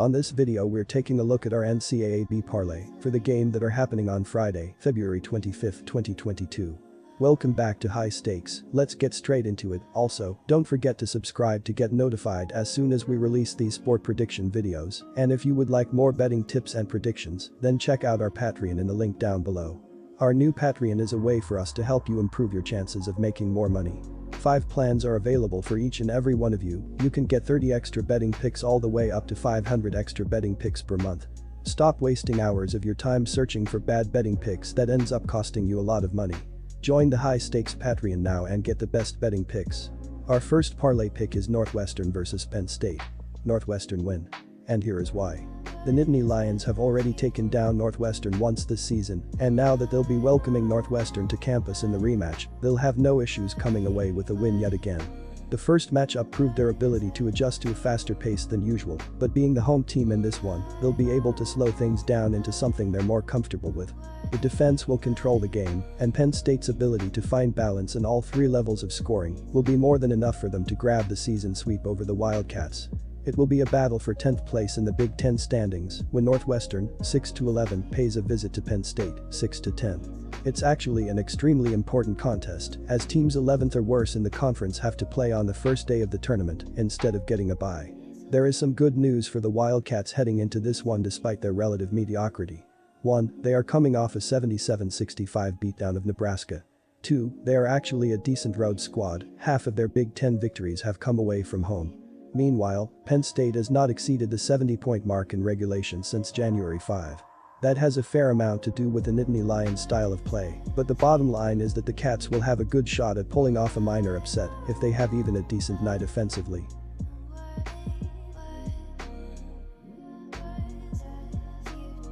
On this video we're taking a look at our NCAAB parlay for the game that are happening on Friday, February 25, 2022. Welcome back to High Stakes, let's get straight into it. Also, don't forget to subscribe to get notified as soon as we release these sport prediction videos, and if you would like more betting tips and predictions, then check out our Patreon in the link down below. Our new Patreon is a way for us to help you improve your chances of making more money. 5 plans are available for each and every one of you. You can get 30 extra betting picks all the way up to 500 extra betting picks per month. Stop wasting hours of your time searching for bad betting picks that ends up costing you a lot of money. Join the High Stakes Patreon now and get the best betting picks. Our first parlay pick is Northwestern versus Penn State. Northwestern win. And here is why. The Nittany Lions have already taken down Northwestern once this season, and now that they'll be welcoming Northwestern to campus in the rematch, they'll have no issues coming away with a win yet again. The first matchup proved their ability to adjust to a faster pace than usual, but being the home team in this one, they'll be able to slow things down into something they're more comfortable with. The defense will control the game, and Penn State's ability to find balance in all 3 levels of scoring will be more than enough for them to grab the season sweep over the Wildcats. It will be a battle for 10th place in the Big Ten standings when Northwestern, 6-11, pays a visit to Penn State, 6-10. It's actually an extremely important contest, as teams 11th or worse in the conference have to play on the first day of the tournament instead of getting a bye. There is some good news for the Wildcats heading into this one despite their relative mediocrity. 1. They are coming off a 77-65 beatdown of Nebraska. 2. They are actually a decent road squad, half of their Big Ten victories have come away from home. Meanwhile, Penn State has not exceeded the 70-point mark in regulation since January 5. That has a fair amount to do with the Nittany Lions style of play, but the bottom line is that the Cats will have a good shot at pulling off a minor upset if they have even a decent night offensively.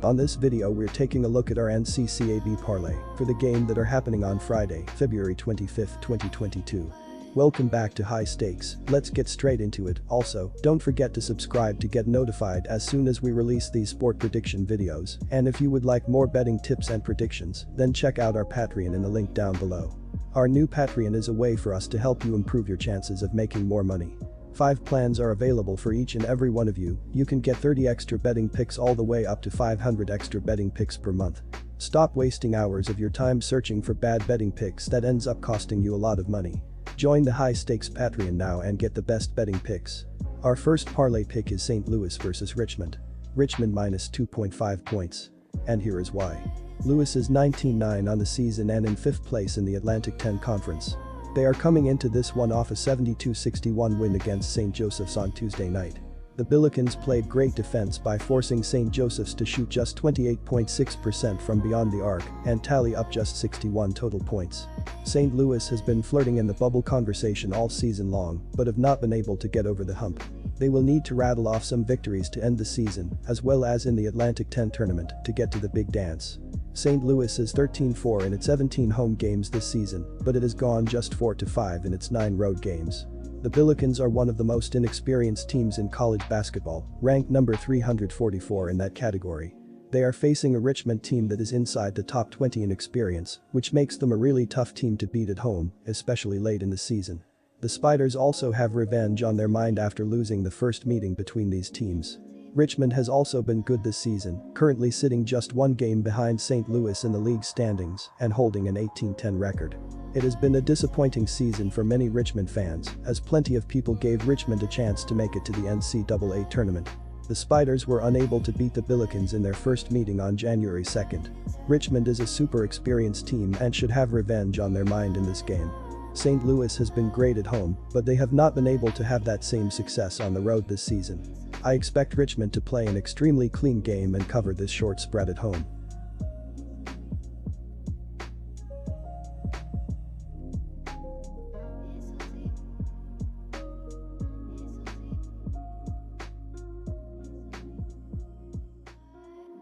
On this video we're taking a look at our NCAAB parlay for the game that are happening on Friday, February 25, 2022. Welcome back to High Stakes, let's get straight into it. Also, don't forget to subscribe to get notified as soon as we release these sport prediction videos, and if you would like more betting tips and predictions, then check out our Patreon in the link down below. Our new Patreon is a way for us to help you improve your chances of making more money. 5 plans are available for each and every one of you. You can get 30 extra betting picks all the way up to 500 extra betting picks per month. Stop wasting hours of your time searching for bad betting picks that ends up costing you a lot of money. Join the High Stakes Patreon now and get the best betting picks. Our first parlay pick is St. Louis versus Richmond. Richmond minus 2.5 points. And here is why. Louis is 19-9 on the season and in 5th place in the Atlantic 10 Conference. They are coming into this one off a 72-61 win against St. Joseph's on Tuesday night. The Billikens played great defense by forcing St. Joseph's to shoot just 28.6% from beyond the arc and tally up just 61 total points. St. Louis has been flirting in the bubble conversation all season long but have not been able to get over the hump. They will need to rattle off some victories to end the season as well as in the Atlantic 10 tournament to get to the big dance. St. Louis is 13-4 in its 17 home games this season, but it has gone just 4-5 in its 9 road games. The Billikens are one of the most inexperienced teams in college basketball, ranked number 344 in that category. They are facing a Richmond team that is inside the top 20 in experience, which makes them a really tough team to beat at home, especially late in the season. The Spiders also have revenge on their mind after losing the first meeting between these teams. Richmond has also been good this season, currently sitting just 1 game behind St. Louis in the league standings and holding an 18-10 record. It has been a disappointing season for many Richmond fans, as plenty of people gave Richmond a chance to make it to the NCAA tournament. The Spiders were unable to beat the Billikens in their first meeting on January 2nd. Richmond is a super experienced team and should have revenge on their mind in this game. St. Louis has been great at home, but they have not been able to have that same success on the road this season. I expect Richmond to play an extremely clean game and cover this short spread at home.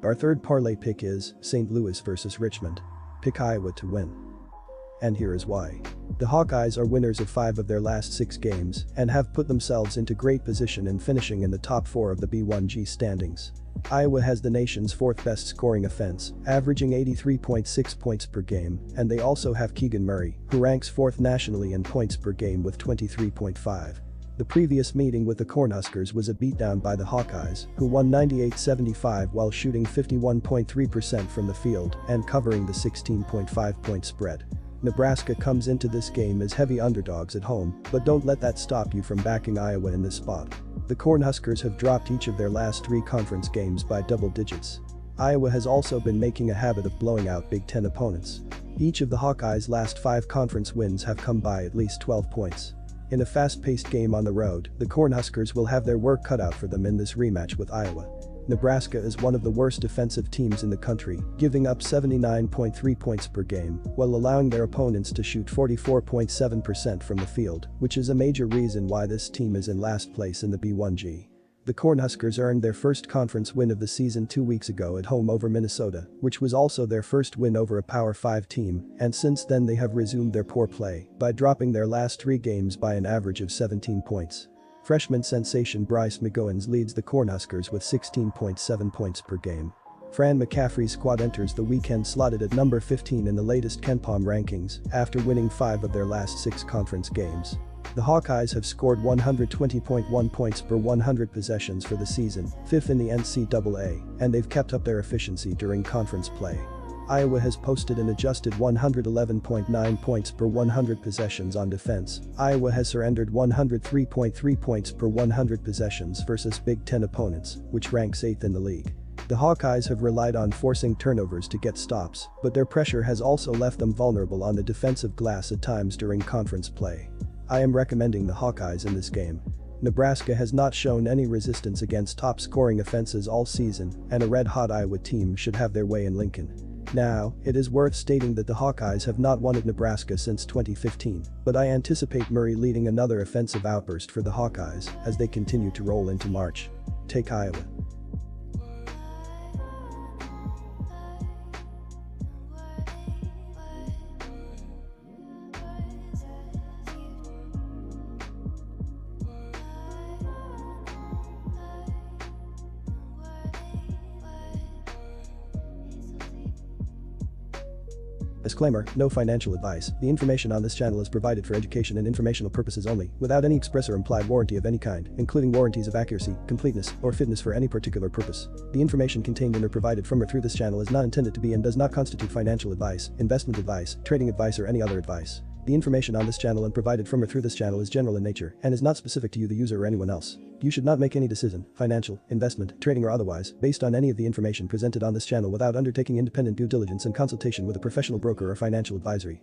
Our third parlay pick is St. Louis versus Richmond. Pick Iowa to win. And here is why. The Hawkeyes are winners of 5 of their last 6 games and have put themselves into great position in finishing in the top 4 of the B1G standings. Iowa has the nation's 4th best scoring offense, averaging 83.6 points per game, and they also have Keegan Murray, who ranks 4th nationally in points per game with 23.5. The previous meeting with the Cornhuskers was a beatdown by the Hawkeyes, who won 98-75 while shooting 51.3% from the field and covering the 16.5-point spread. Nebraska comes into this game as heavy underdogs at home, but don't let that stop you from backing Iowa in this spot. The Cornhuskers have dropped each of their last 3 conference games by double digits. Iowa has also been making a habit of blowing out Big Ten opponents. Each of the Hawkeyes' last 5 conference wins have come by at least 12 points. In a fast-paced game on the road, the Cornhuskers will have their work cut out for them in this rematch with Iowa. Nebraska is one of the worst defensive teams in the country, giving up 79.3 points per game, while allowing their opponents to shoot 44.7% from the field, which is a major reason why this team is in last place in the B1G. The Cornhuskers earned their first conference win of the season 2 weeks ago at home over Minnesota, which was also their first win over a Power 5 team, and since then they have resumed their poor play by dropping their last 3 games by an average of 17 points. Freshman sensation Bryce McGowens leads the Cornhuskers with 16.7 points per game. Fran McCaffrey's squad enters the weekend slotted at number 15 in the latest KenPom rankings after winning 5 of their last 6 conference games. The Hawkeyes have scored 120.1 points per 100 possessions for the season, 5th in the NCAA, and they've kept up their efficiency during conference play. Iowa has posted an adjusted 111.9 points per 100 possessions on defense. Iowa has surrendered 103.3 points per 100 possessions versus Big Ten opponents, which ranks 8th in the league. The Hawkeyes have relied on forcing turnovers to get stops, but their pressure has also left them vulnerable on the defensive glass at times during conference play. I am recommending the Hawkeyes in this game. Nebraska has not shown any resistance against top-scoring offenses all season, and a red-hot Iowa team should have their way in Lincoln. Now, it is worth stating that the Hawkeyes have not won at Nebraska since 2015, but I anticipate Murray leading another offensive outburst for the Hawkeyes as they continue to roll into March. Take Iowa. Disclaimer, no financial advice. The information on this channel is provided for education and informational purposes only, without any express or implied warranty of any kind, including warranties of accuracy, completeness, or fitness for any particular purpose. The information contained in or provided from or through this channel is not intended to be and does not constitute financial advice, investment advice, trading advice, or any other advice. The information on this channel and provided from or through this channel is general in nature and is not specific to you, the user, or anyone else. You should not make any decision, financial, investment, trading, or otherwise, based on any of the information presented on this channel without undertaking independent due diligence and consultation with a professional broker or financial advisory.